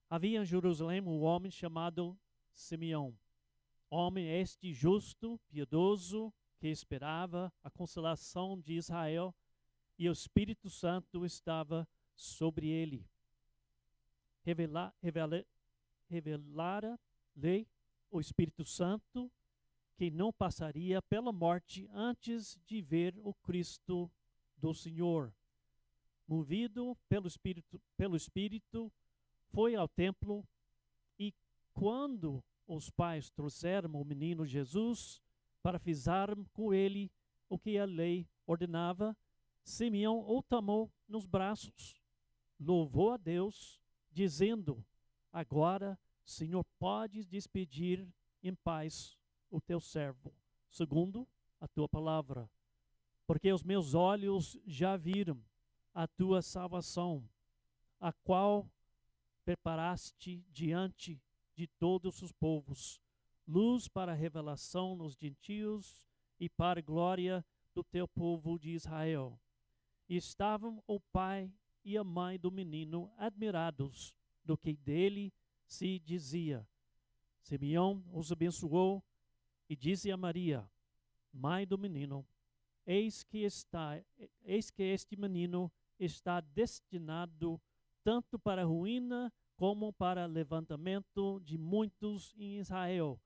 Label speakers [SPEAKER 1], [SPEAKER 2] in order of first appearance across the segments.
[SPEAKER 1] Havia em Jerusalém um homem chamado Simeão. Homem este justo, piedoso, que esperava a consolação de Israel, e o Espírito Santo estava sobre ele. Revelara-lhe o Espírito Santo que não passaria pela morte antes de ver o Cristo do Senhor. Movido pelo Espírito, foi ao templo e, quando os pais trouxeram o menino Jesus para fizerem com ele o que a lei ordenava, Simeão o tomou nos braços, louvou a Deus, dizendo: agora, Senhor, podes despedir em paz o teu servo, segundo a tua palavra, porque os meus olhos já viram a tua salvação, a qual preparaste diante de todos os povos, luz para a revelação nos gentios e para a glória do teu povo de Israel. E estavam o pai e a mãe do menino admirados do que dele se dizia. Simeão os abençoou e disse a Maria, mãe do menino: eis que este menino está destinado tanto para a ruína como para o levantamento de muitos em Israel,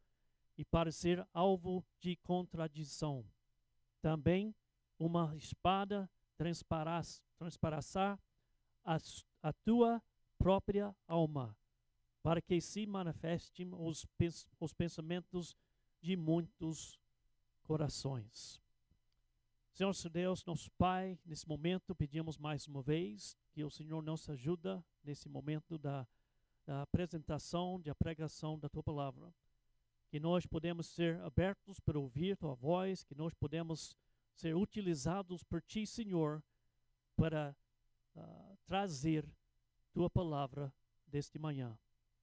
[SPEAKER 1] e para ser alvo de contradição. Também uma espada transpassará a tua própria alma, para que se manifestem os pensamentos de muitos corações. Senhor Deus, nosso Pai, nesse momento pedimos mais uma vez que o Senhor nos ajude nesse momento da apresentação, da pregação da Tua Palavra. Que nós podemos ser abertos para ouvir Tua voz, que nós podemos ser utilizados por Ti, Senhor, para trazer Tua Palavra deste manhã.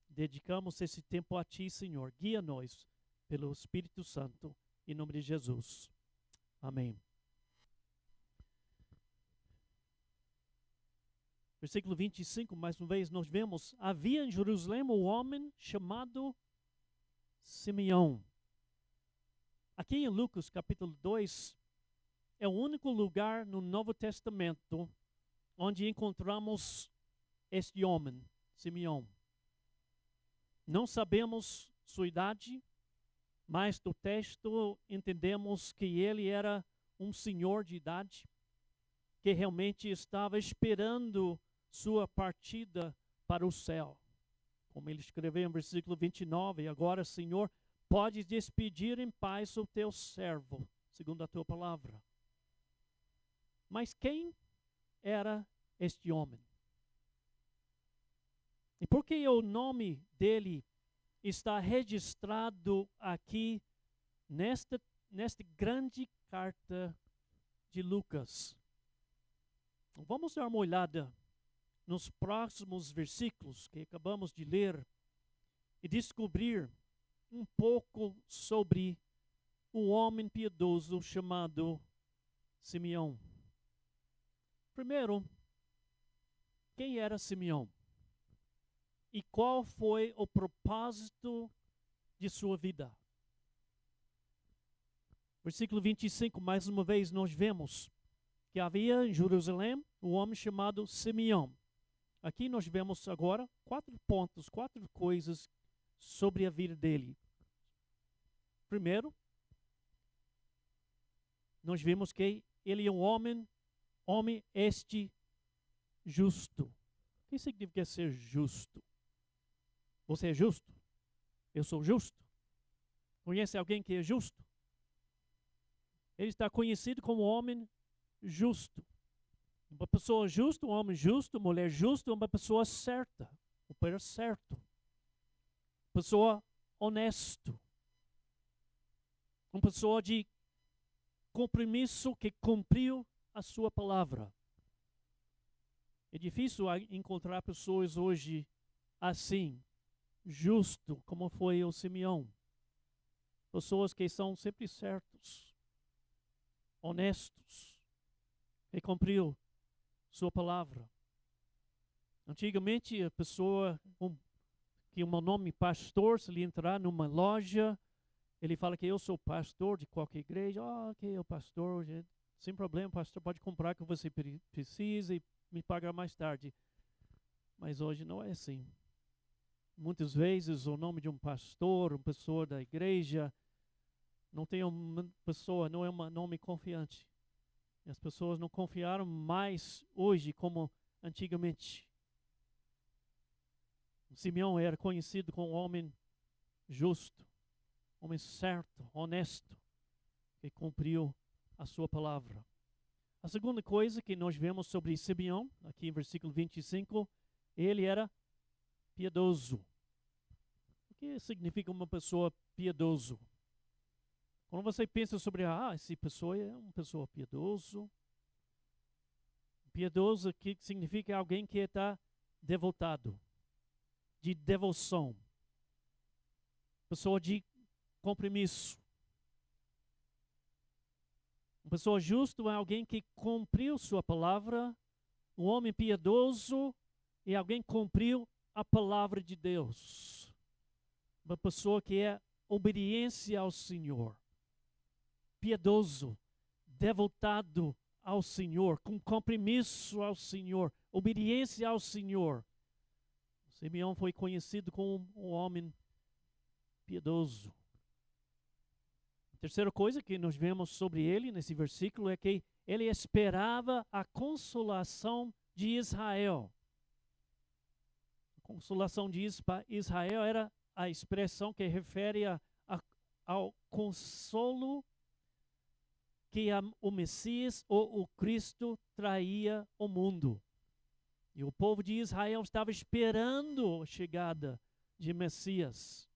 [SPEAKER 1] Dedicamos esse tempo a Ti, Senhor. Guia-nos pelo Espírito Santo, em nome de Jesus. Amém. Versículo 25, mais uma vez, nós vemos: havia em Jerusalém um homem chamado Simeão. Aqui em Lucas capítulo 2, é o único lugar no Novo Testamento onde encontramos este homem, Simeão. Não sabemos sua idade, mas do texto entendemos que ele era um senhor de idade, que realmente estava esperando sua partida para o céu. Como ele escreveu em versículo 29, agora, Senhor, podes despedir em paz o teu servo, segundo a tua palavra. Mas quem era este homem? E por que o nome dele está registrado aqui nesta grande carta de Lucas? Vamos dar uma olhada nos próximos versículos que acabamos de ler e descobrir um pouco sobre um homem piedoso chamado Simeão. Primeiro, quem era Simeão? E qual foi o propósito de sua vida? Versículo 25, mais uma vez nós vemos que havia em Jerusalém um homem chamado Simeão. Aqui nós vemos agora 4 pontos, 4 coisas sobre a vida dele. Primeiro, nós vemos que ele é um homem este justo. O que significa ser justo? Você é justo? Eu sou justo? Conhece alguém que é justo? Ele está conhecido como homem justo. Uma pessoa justa, um homem justo, uma mulher justa, uma pessoa certa, um pai certo. Pessoa honesto. Uma pessoa de compromisso que cumpriu a sua palavra. É difícil encontrar pessoas hoje assim, justo, como foi o Simeão. Pessoas que são sempre certos, honestos, que cumpriu sua palavra. Antigamente, a pessoa, que o meu nome é pastor, se ele entrar numa loja, ele fala que eu sou pastor de qualquer igreja. Ok, eu pastor, gente. Sem problema, pastor, pode comprar o que você precisa e me pagar mais tarde. Mas hoje não é assim. Muitas vezes o nome de um pastor, uma pessoa da igreja, não tem uma pessoa, não é um nome confiante. As pessoas não confiaram mais hoje como antigamente. Simeão era conhecido como um homem justo, homem certo, honesto, que cumpriu a sua palavra. A segunda coisa que nós vemos sobre Simeão, aqui em versículo 25, ele era piedoso. O que significa uma pessoa piedoso? Quando você pensa sobre, essa pessoa é uma pessoa piedoso. Piedoso que significa alguém que está devotado, de devoção. Pessoa de compromisso. Uma pessoa justa é alguém que cumpriu sua palavra. Um homem piedoso é alguém que cumpriu a palavra de Deus. Uma pessoa que é obediência ao Senhor. Piedoso, devotado ao Senhor, com compromisso ao Senhor, obediência ao Senhor. Simeão foi conhecido como um homem piedoso. A terceira coisa que nós vemos sobre ele nesse versículo é que ele esperava a consolação de Israel. A consolação de Israel era a expressão que refere ao consolo que o Messias ou o Cristo traía ao mundo. E o povo de Israel estava esperando a chegada de Messias,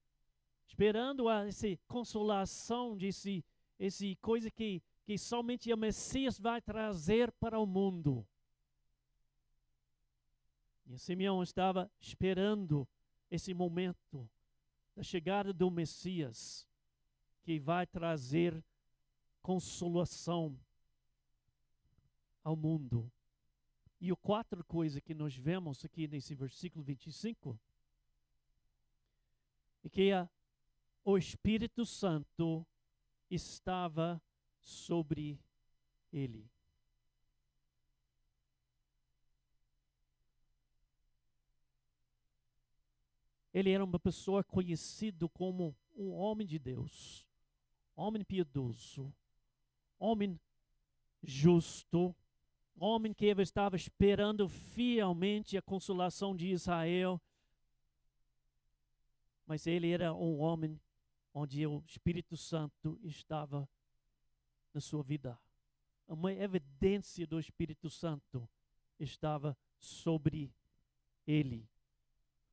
[SPEAKER 1] esperando essa consolação, essa coisa que somente o Messias vai trazer para o mundo. E Simeão estava esperando esse momento da chegada do Messias, que vai trazer consolação ao mundo. E a quarta coisa que nós vemos aqui nesse versículo 25 é que o Espírito Santo estava sobre ele. Ele era uma pessoa conhecido como um homem de Deus, homem piedoso, homem justo, homem que estava esperando fielmente a consolação de Israel. Mas ele era um homem onde o Espírito Santo estava na sua vida. Uma evidência do Espírito Santo estava sobre ele.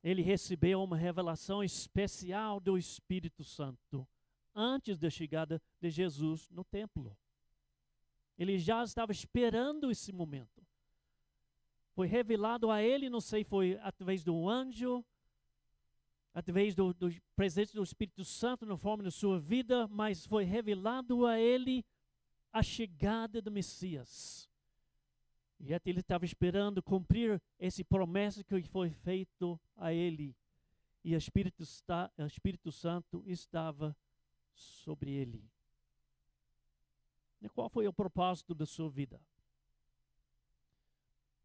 [SPEAKER 1] Ele recebeu uma revelação especial do Espírito Santo antes da chegada de Jesus no templo. Ele já estava esperando esse momento. Foi revelado a ele, não sei, foi através do anjo, através do presente do Espírito Santo na forma da sua vida, mas foi revelado a ele a chegada do Messias. E até ele estava esperando cumprir essa promessa que foi feita a ele. E o Espírito Santo estava sobre ele. E qual foi o propósito da sua vida?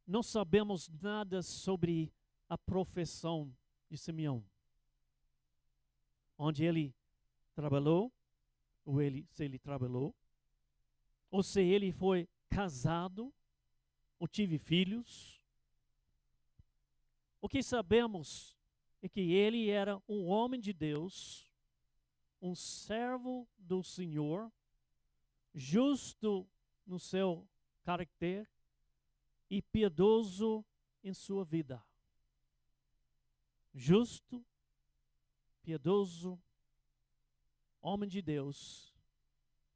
[SPEAKER 1] Não sabemos nada sobre a profissão de Simeão. Onde ele trabalhou, ou se ele trabalhou, ou se ele foi casado, ou tive filhos. O que sabemos é que ele era um homem de Deus, um servo do Senhor, justo no seu caráter e piedoso em sua vida. Justo, piedoso, homem de Deus,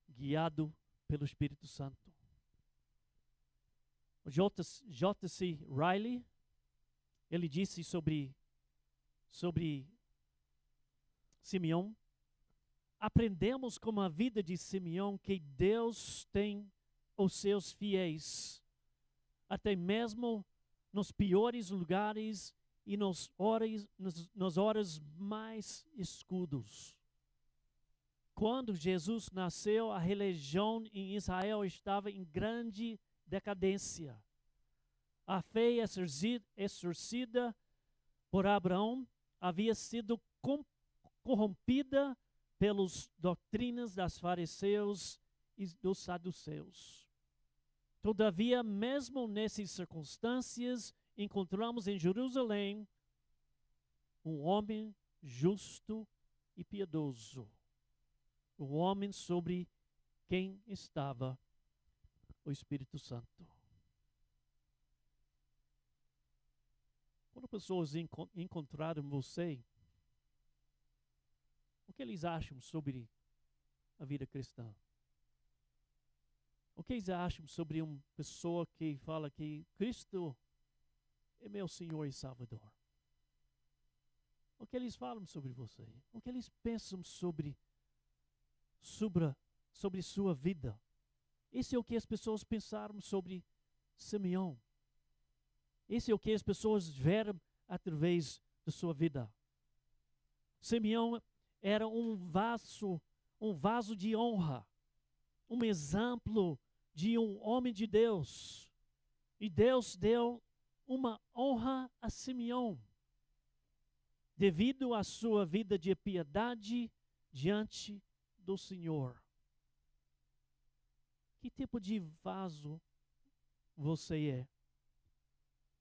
[SPEAKER 1] guiado pelo Espírito Santo. J.C. Riley, ele disse sobre Simeão: aprendemos com a vida de Simeão que Deus tem os seus fiéis, até mesmo nos piores lugares e nas horas mais escuras. Quando Jesus nasceu, a religião em Israel estava em grande decadência. A fé exercida por Abraão havia sido corrompida pelas doutrinas dos fariseus e dos saduceus. Todavia, mesmo nessas circunstâncias, encontramos em Jerusalém um homem justo e piedoso, um homem sobre quem estava o Espírito Santo. Quando pessoas encontraram você, o que eles acham sobre a vida cristã? O que eles acham sobre uma pessoa que fala que Cristo é meu Senhor e Salvador? O que eles falam sobre você? O que eles pensam sobre sua vida? Esse é o que as pessoas pensaram sobre Simeão. Esse é o que as pessoas viram através da sua vida. Simeão era um vaso de honra, um exemplo de um homem de Deus. E Deus deu uma honra a Simeão, devido à sua vida de piedade diante do Senhor. Que tipo de vaso você é?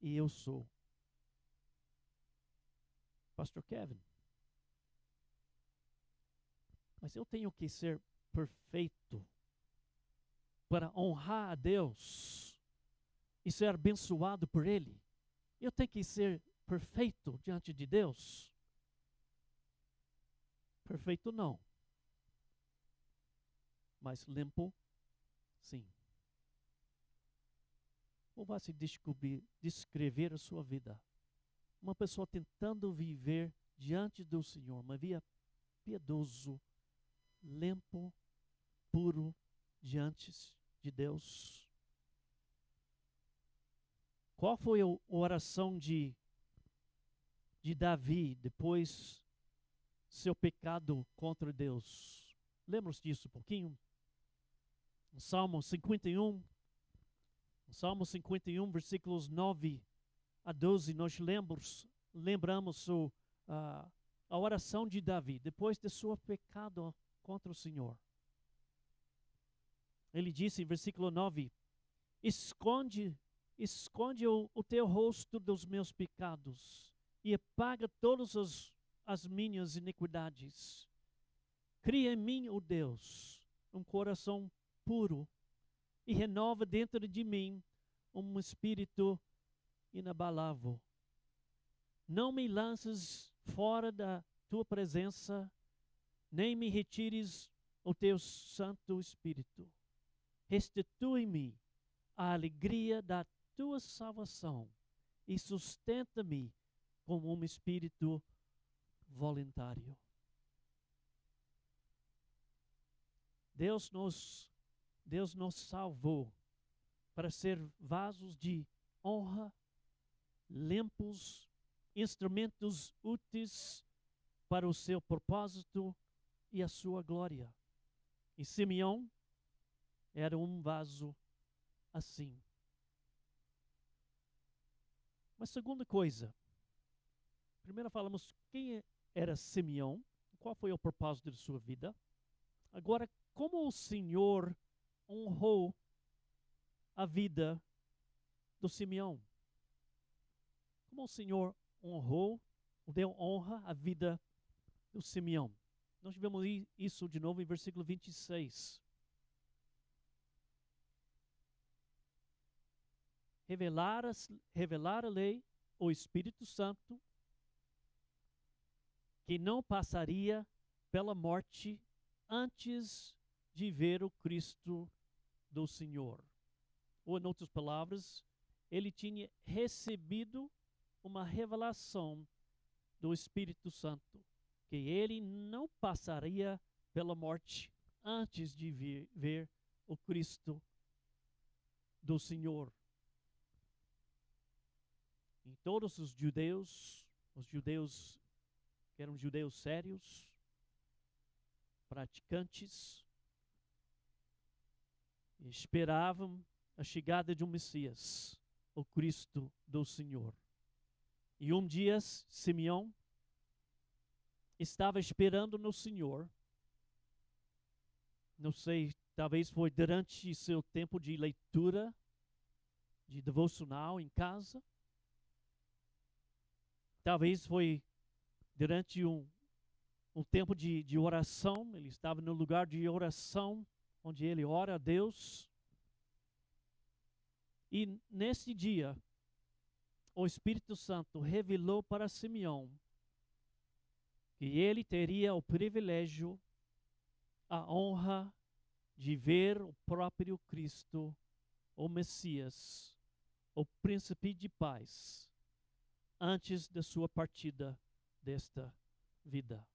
[SPEAKER 1] E eu sou. Pastor Kevin. Mas eu tenho que ser perfeito para honrar a Deus e ser abençoado por Ele. Eu tenho que ser perfeito diante de Deus. Perfeito não. Mas limpo, sim. Como vai se descrever a sua vida? Uma pessoa tentando viver diante do Senhor, uma vida piedoso, limpo, puro diante de Deus. Qual foi a oração de Davi depois seu pecado contra Deus? Lembra-se disso um pouquinho? Salmo 51, versículos 9 a 12, nós lembramos a oração de Davi, depois de seu pecado contra o Senhor. Ele disse em versículo 9, esconde o teu rosto dos meus pecados e apaga todas as minhas iniquidades. Cria em mim, ó Deus, um coração puro e renova dentro de mim um espírito inabalável. Não me lances fora da tua presença, nem me retires o teu Santo Espírito. Restitui-me a alegria da tua salvação e sustenta-me com um espírito voluntário. Deus nos salvou para ser vasos de honra, limpos, instrumentos úteis para o seu propósito e a sua glória. E Simeão era um vaso assim. Mas segunda coisa, primeiro falamos quem era Simeão, qual foi o propósito de sua vida. Agora, como o Senhor honrou a vida do Simeão? Como o Senhor honrou, deu honra à vida do Simeão? Nós vemos isso de novo em versículo 26. Revelar-lhe o Espírito Santo que não passaria pela morte antes de ver o Cristo do Senhor. Ou, em outras palavras, ele tinha recebido uma revelação do Espírito Santo, que ele não passaria pela morte antes de ver o Cristo do Senhor. E todos os judeus que eram judeus sérios, praticantes, esperavam a chegada de um Messias, o Cristo do Senhor. E um dia Simeão estava esperando no Senhor. Não sei, talvez foi durante seu tempo de leitura, de devocional em casa. Talvez foi durante um tempo de oração. Ele estava no lugar de oração, onde ele ora a Deus. E nesse dia, o Espírito Santo revelou para Simeão que ele teria o privilégio, a honra de ver o próprio Cristo, o Messias, o Príncipe de Paz, antes da sua partida desta vida.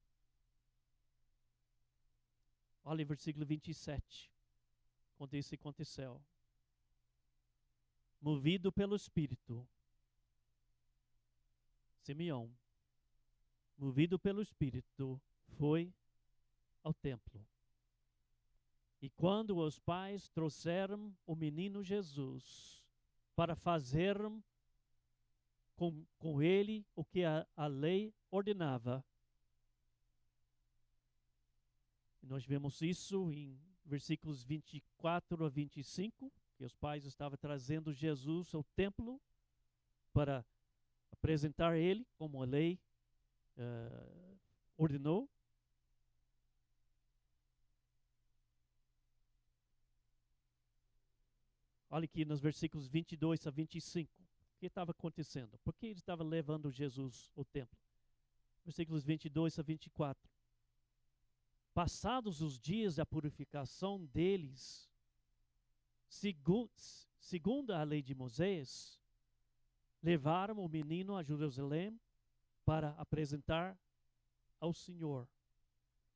[SPEAKER 1] Olha o versículo 27, quando isso aconteceu. Movido pelo Espírito, Simeão, movido pelo Espírito, foi ao templo. E quando os pais trouxeram o menino Jesus para fazer com ele o que a lei ordenava, e nós vemos isso em versículos 24 a 25, que os pais estavam trazendo Jesus ao templo para apresentar ele como a lei ordenou. Olha aqui nos versículos 22 a 25. O que estava acontecendo? Por que ele estava levando Jesus ao templo? Versículos 22 a 24. Passados os dias da purificação deles, segundo a lei de Moisés, levaram o menino a Jerusalém para apresentar ao Senhor,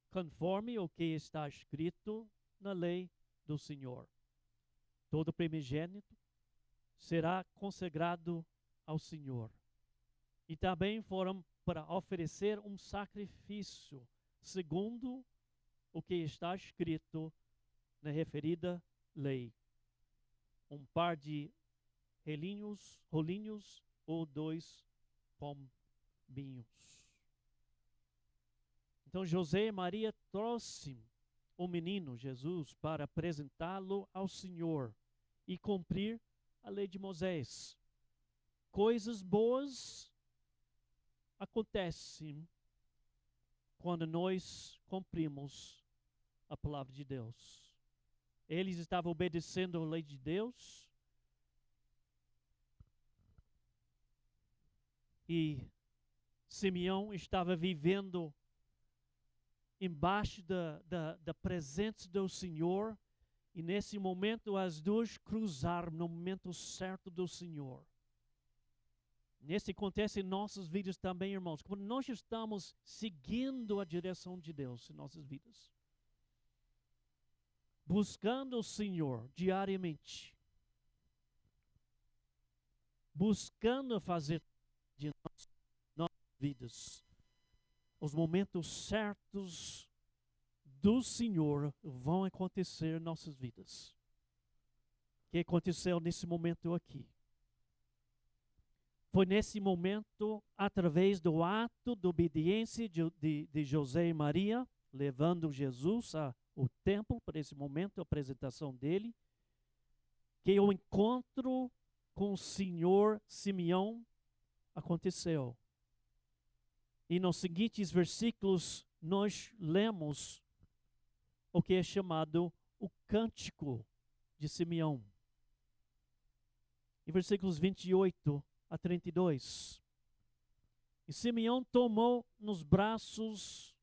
[SPEAKER 1] conforme o que está escrito na lei do Senhor. Todo primogênito será consagrado ao Senhor. E também foram para oferecer um sacrifício, segundo o que está escrito na referida lei. Um par de rolinhos ou 2 pombinhos. Então José e Maria trouxeram o menino Jesus para apresentá-lo ao Senhor e cumprir a lei de Moisés. Coisas boas acontecem quando nós cumprimos a palavra de Deus. Eles estavam obedecendo a lei de Deus e Simeão estava vivendo embaixo da presença do Senhor, e nesse momento as duas cruzaram no momento certo do Senhor. Nesse acontece em nossas vidas também, irmãos, quando nós estamos seguindo a direção de Deus em nossas vidas, buscando o Senhor diariamente, buscando fazer de nossas vidas os momentos certos do Senhor vão acontecer em nossas vidas. O que aconteceu nesse momento aqui? Foi nesse momento, através do ato de obediência de José e Maria, levando Jesus ao templo, para esse momento, a apresentação dele, que o encontro com o Senhor Simeão aconteceu. E nos seguintes versículos, nós lemos o que é chamado o Cântico de Simeão. Em versículos 28 a 32. E Simeão tomou nos braços,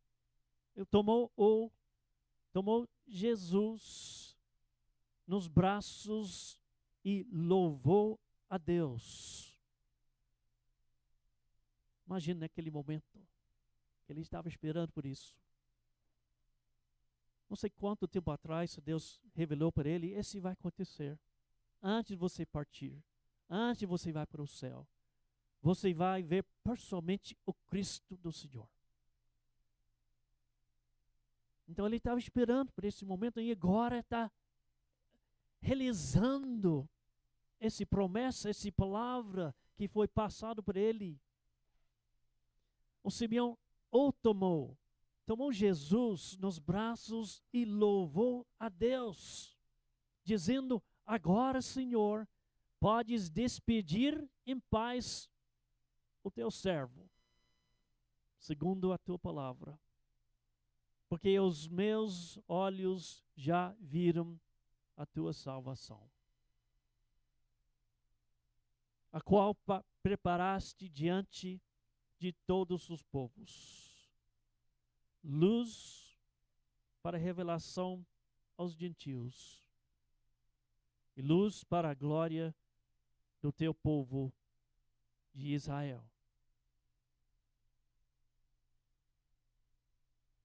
[SPEAKER 1] tomou Jesus nos braços e louvou a Deus. Imagina naquele momento que ele estava esperando por isso. Não sei quanto tempo atrás Deus revelou para ele, esse vai acontecer. Antes de você partir, antes de você vai para o céu, você vai ver pessoalmente o Cristo do Senhor. Então ele estava esperando por esse momento e agora está realizando essa promessa, essa palavra que foi passada por ele. O Simeão o tomou Jesus nos braços e louvou a Deus, dizendo: agora, Senhor, podes despedir em paz o teu servo, segundo a tua palavra, porque os meus olhos já viram a tua salvação, a qual preparaste diante de todos os povos, luz para revelação aos gentios e luz para a glória do teu povo de Israel.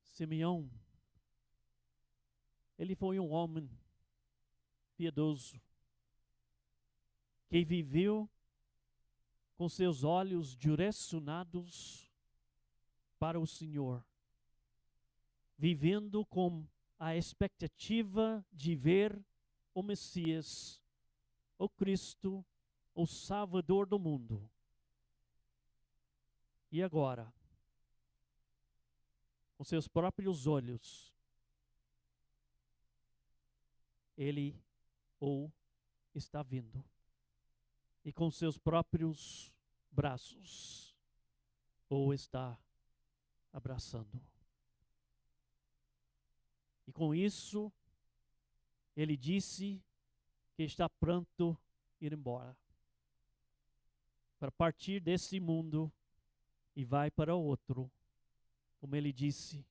[SPEAKER 1] Simeão, ele foi um homem piedoso, que viveu com seus olhos direcionados para o Senhor, vivendo com a expectativa de ver o Messias, o Cristo, o Salvador do mundo. E agora, com seus próprios olhos, ele o está vendo. E com seus próprios braços o está abraçando. E com isso, ele disse que está pronto a ir embora, para partir desse mundo e vai para outro. Como ele disse: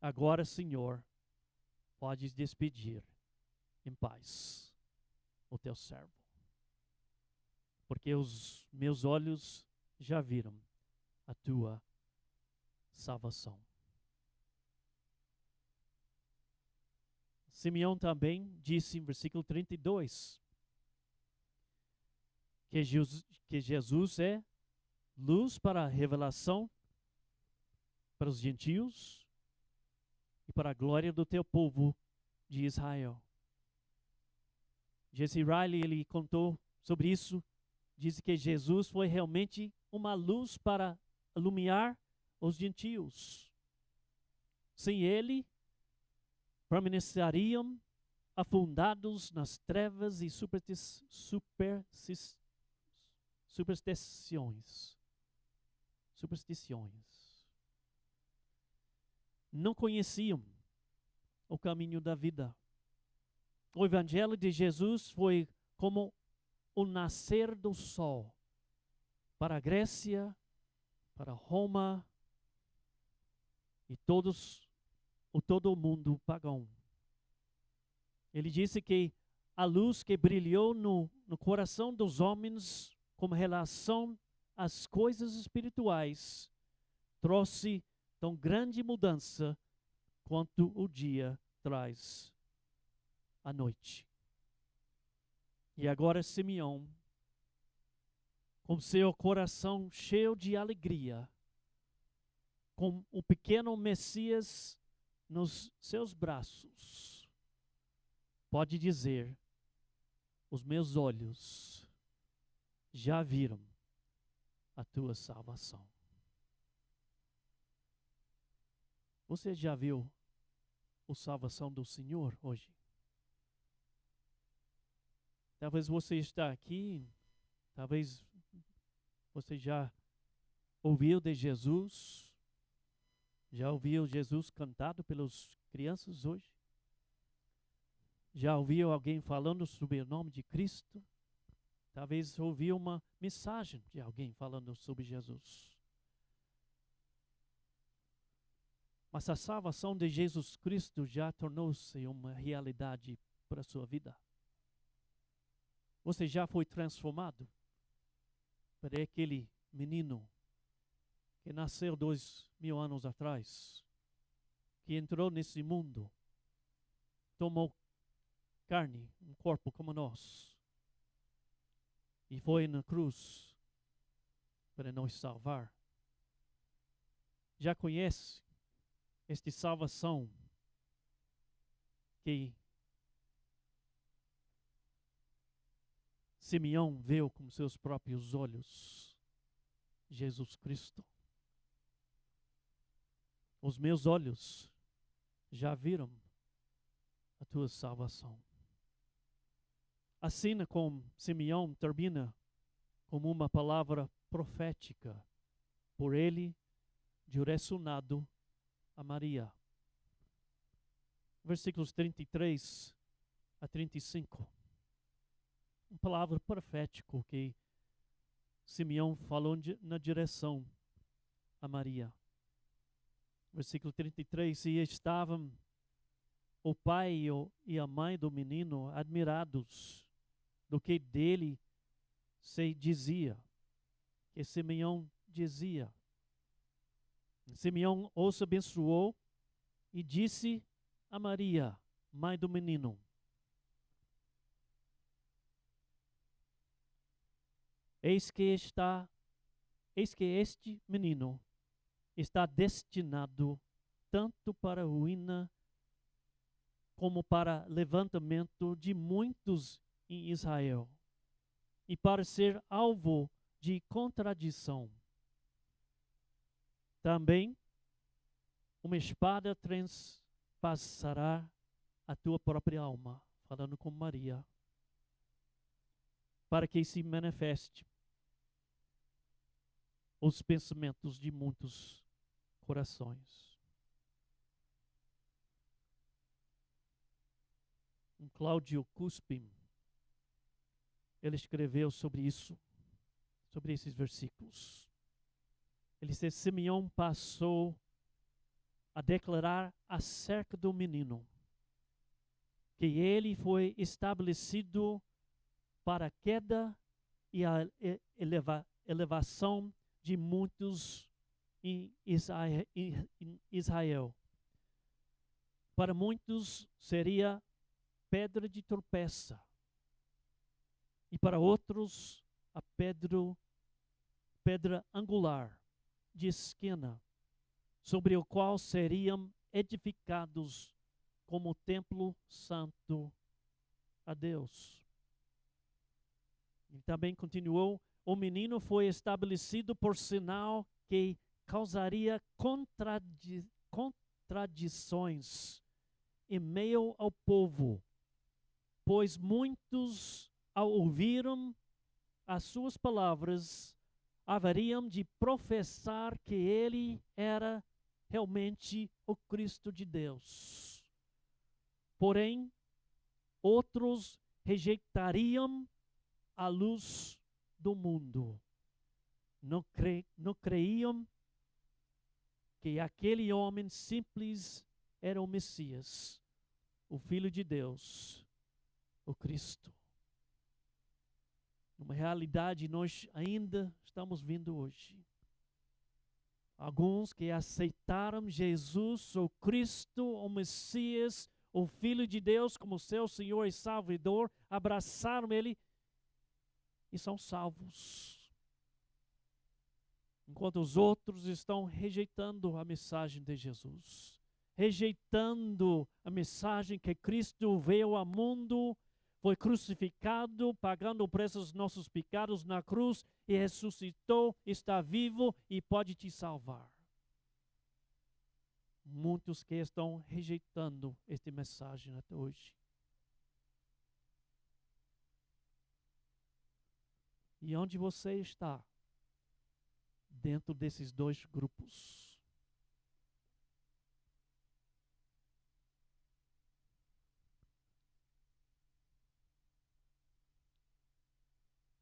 [SPEAKER 1] agora, Senhor, podes despedir em paz o teu servo, porque os meus olhos já viram a tua salvação. Simeão também disse em versículo 32 que Jesus é luz para a revelação para os gentios e para a glória do teu povo de Israel. Jesse Riley, ele contou sobre isso, disse que Jesus foi realmente uma luz para iluminar os gentios. Sem ele, permaneceriam afundados nas trevas e superstições. Não conheciam o caminho da vida. O evangelho de Jesus foi como o nascer do sol para a Grécia, para Roma e todo o mundo pagão. Ele disse que a luz que brilhou no coração dos homens com relação às coisas espirituais trouxe tão grande mudança quanto o dia traz a noite. E agora Simeão, com seu coração cheio de alegria, com o pequeno Messias nos seus braços, pode dizer: os meus olhos já viram a tua salvação. Você já viu a salvação do Senhor hoje? Talvez você está aqui, talvez você já ouviu de Jesus, já ouviu Jesus cantado pelas crianças hoje? Já ouviu alguém falando sobre o nome de Cristo? Talvez ouviu uma mensagem de alguém falando sobre Jesus. Mas a salvação de Jesus Cristo já tornou-se uma realidade para a sua vida. Você já foi transformado para aquele menino que nasceu 2000 anos atrás, que entrou nesse mundo, tomou carne, um corpo como nós, e foi na cruz para nos salvar. Já conhece esta salvação que Simeão viu com seus próprios olhos? Jesus Cristo. Os meus olhos já viram a tua salvação. A cena com Simeão termina como uma palavra profética, por ele direcionado a Maria. Versículos 33 a 35. Uma palavra profética que Simeão falou na direção a Maria. Versículo 33. E estavam o pai e a mãe do menino admirados do que dele se dizia, que Simeão dizia. Simeão os abençoou e disse a Maria, mãe do menino: Eis que este menino está destinado tanto para a ruína como para levantamento de muitos em Israel, e para ser alvo de contradição. Também uma espada transpassará a tua própria alma, falando com Maria, para que se manifeste os pensamentos de muitos corações. Cláudio Cuspim, ele escreveu sobre isso, sobre esses versículos. Ele disse: Simeão passou a declarar acerca do menino que ele foi estabelecido para a queda e a elevação de muitos em Israel. Para muitos seria pedra de tropeça, e para outros a pedra angular de esquina, sobre o qual seriam edificados como templo santo a Deus. E também continuou: o menino foi estabelecido por sinal que causaria contradições em meio ao povo, pois muitos, ao ouviram as suas palavras, haveriam de professar que ele era realmente o Cristo de Deus. Porém, outros rejeitariam a luz do mundo. Não creiam que aquele homem simples era o Messias, o Filho de Deus, o Cristo. Uma realidade nós ainda estamos vendo hoje. Alguns que aceitaram Jesus, o Cristo, o Messias, o Filho de Deus como seu Senhor e Salvador, abraçaram Ele e são salvos. Enquanto os outros estão rejeitando a mensagem de Jesus, rejeitando a mensagem que Cristo veio ao mundo, foi crucificado, pagando o preço dos nossos pecados na cruz, e ressuscitou, está vivo e pode te salvar. Muitos que estão rejeitando esta mensagem até hoje. E onde você está? Dentro desses dois grupos.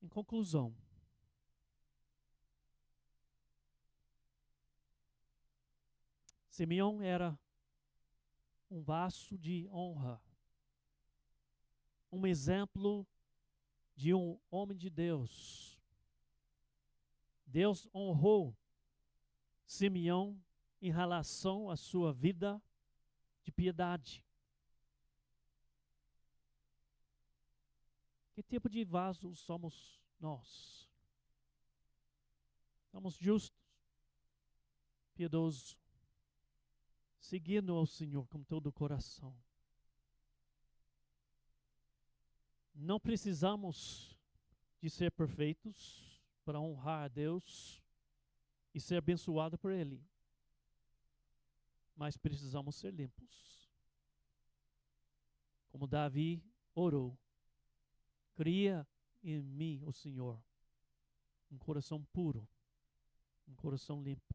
[SPEAKER 1] Em conclusão, Simeão era um vaso de honra, um exemplo de um homem de Deus. Deus honrou Simeão em relação à sua vida de piedade. Que tipo de vaso somos nós? Estamos justos, piedosos, seguindo ao Senhor com todo o coração. Não precisamos de ser perfeitos para honrar a Deus e ser abençoado por Ele. Mas precisamos ser limpos. Como Davi orou, cria em mim, o Senhor, um coração puro, um coração limpo.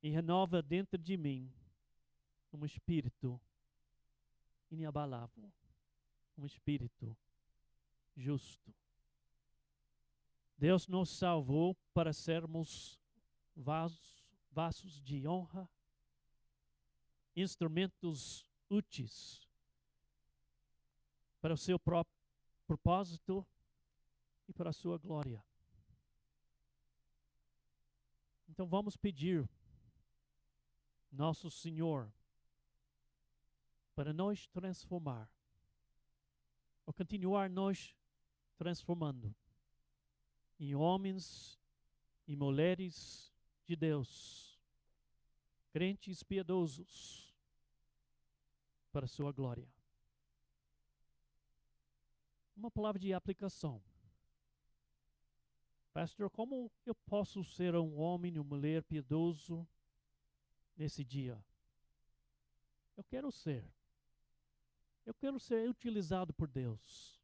[SPEAKER 1] E renova dentro de mim um espírito inabalável, um espírito justo. Deus nos salvou para sermos vasos de honra, instrumentos úteis para o seu próprio propósito e para a sua glória. Então vamos pedir nosso Senhor para nos transformar, ou continuar nos transformando em homens e mulheres de Deus, crentes piedosos para a sua glória. Uma palavra de aplicação. Pastor, como eu posso ser um homem e uma mulher piedoso nesse dia? Eu quero ser utilizado por Deus.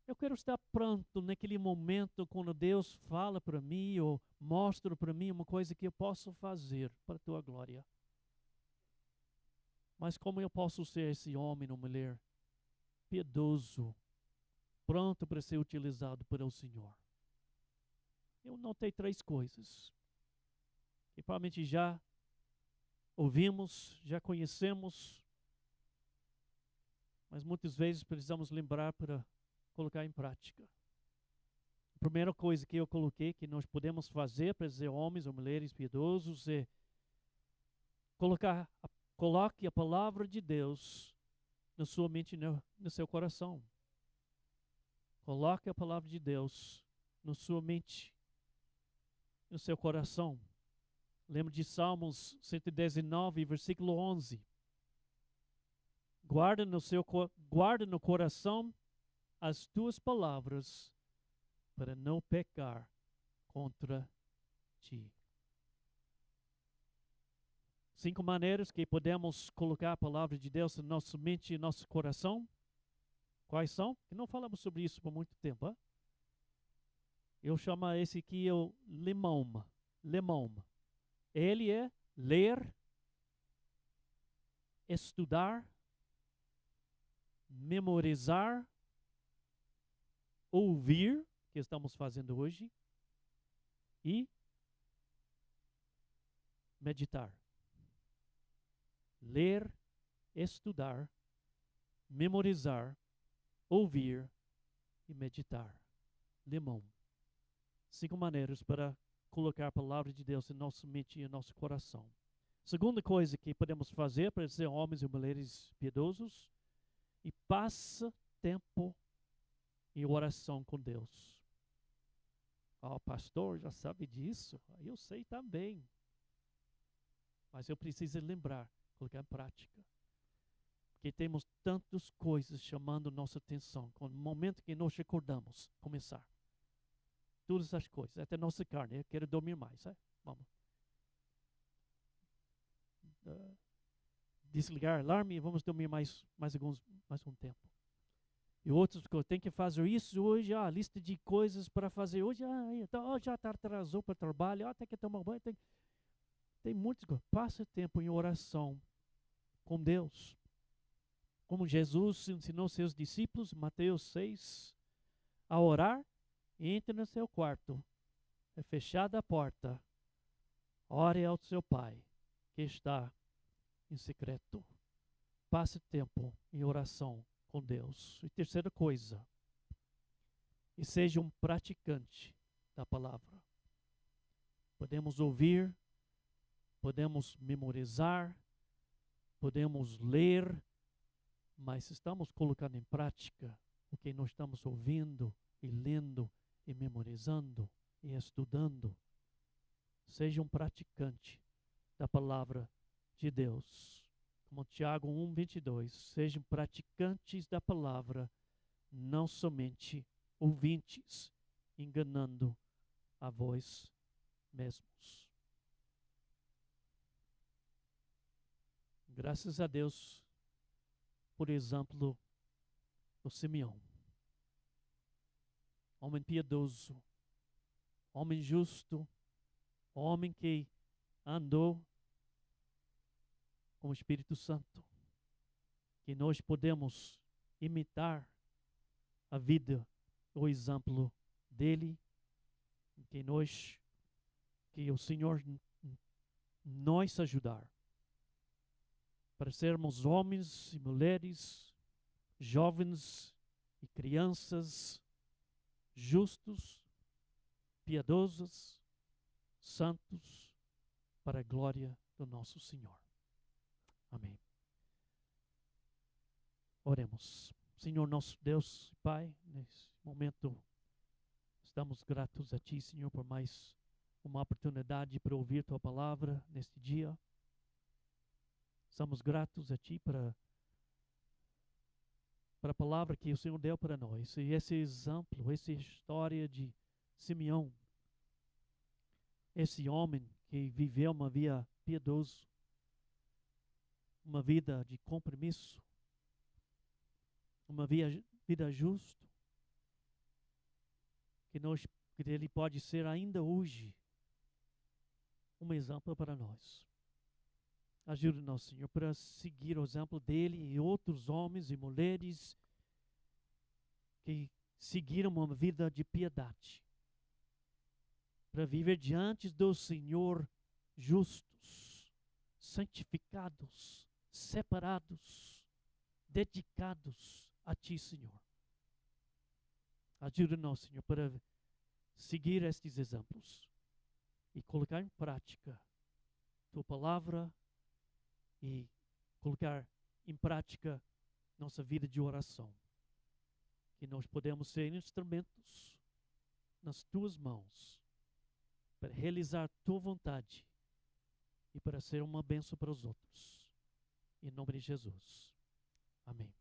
[SPEAKER 1] Eu quero estar pronto naquele momento quando Deus fala para mim ou mostra para mim uma coisa que eu posso fazer para a tua glória. Mas como eu posso ser esse homem ou mulher piedoso, pronto para ser utilizado pelo Senhor? Eu notei 3 coisas que provavelmente já ouvimos, já conhecemos, mas muitas vezes precisamos lembrar para colocar em prática. A primeira coisa que eu coloquei que nós podemos fazer para ser homens ou mulheres piedosos é coloque a palavra de Deus na sua mente e no seu coração. Coloque a palavra de Deus na sua mente, no seu coração. Lembra de Salmos 119, versículo 11. Guarda no coração as tuas palavras para não pecar contra ti. 5 maneiras que podemos colocar a palavra de Deus na nossa mente e nosso coração. Quais são? Que não falamos sobre isso por muito tempo. Hein? Eu chamo esse aqui o limão. Ele é ler, estudar, memorizar, ouvir, que estamos fazendo hoje, e meditar. Ler, estudar, memorizar, ouvir e meditar. Limão. 5 maneiras para colocar a palavra de Deus em nossa mente e em nosso coração. Segunda coisa que podemos fazer para ser homens e mulheres piedosos e passa tempo em oração com Deus. O pastor já sabe disso? Eu sei também. Mas eu preciso lembrar, colocar em prática. Porque temos tantas coisas chamando nossa atenção. No momento que nós acordamos, começar. Todas as coisas, até nossa carne. Eu quero dormir mais. Vamos. Desligar o alarme e vamos dormir mais um tempo. E outros que eu tenho que fazer isso hoje, a lista de coisas para fazer hoje, então, já atrasou para o trabalho, tem que tomar banho, tem muitas coisas. Passa tempo em oração com Deus. Como Jesus ensinou seus discípulos, Mateus 6, a orar, entre no seu quarto, é fechada a porta, ore ao seu Pai, que está em secreto. Passe tempo em oração com Deus. E terceira coisa, e seja um praticante da palavra. Podemos ouvir, podemos memorizar, podemos ler, mas estamos colocando em prática o que nós estamos ouvindo e lendo e memorizando e estudando. Seja um praticante da palavra de Deus. Como Tiago 1:22, sejam praticantes da palavra, não somente ouvintes, enganando a vós mesmos. Graças a Deus por exemplo do Simeão. Homem piedoso, homem justo, homem que andou com o Espírito Santo, que nós podemos imitar a vida, o exemplo dele, que o Senhor nos ajudar para sermos homens e mulheres, jovens e crianças, justos, piedosos, santos, para a glória do nosso Senhor. Amém. Oremos. Senhor nosso Deus e Pai, nesse momento estamos gratos a Ti, Senhor, por mais uma oportunidade para ouvir Tua palavra neste dia. Estamos gratos a Ti para a palavra que o Senhor deu para nós. E esse exemplo, essa história de Simeão, esse homem que viveu uma vida piedosa, uma vida de compromisso, uma vida justa, que ele pode ser ainda hoje um exemplo para nós. Ajude-nos, Senhor, para seguir o exemplo dele e outros homens e mulheres que seguiram uma vida de piedade, para viver diante do Senhor justos, santificados, separados, dedicados a Ti, Senhor. Ajuda-nos, Senhor, para seguir estes exemplos e colocar em prática Tua palavra e colocar em prática nossa vida de oração. Que nós podemos ser instrumentos nas Tuas mãos para realizar Tua vontade e para ser uma bênção para os outros. Em nome de Jesus. Amém.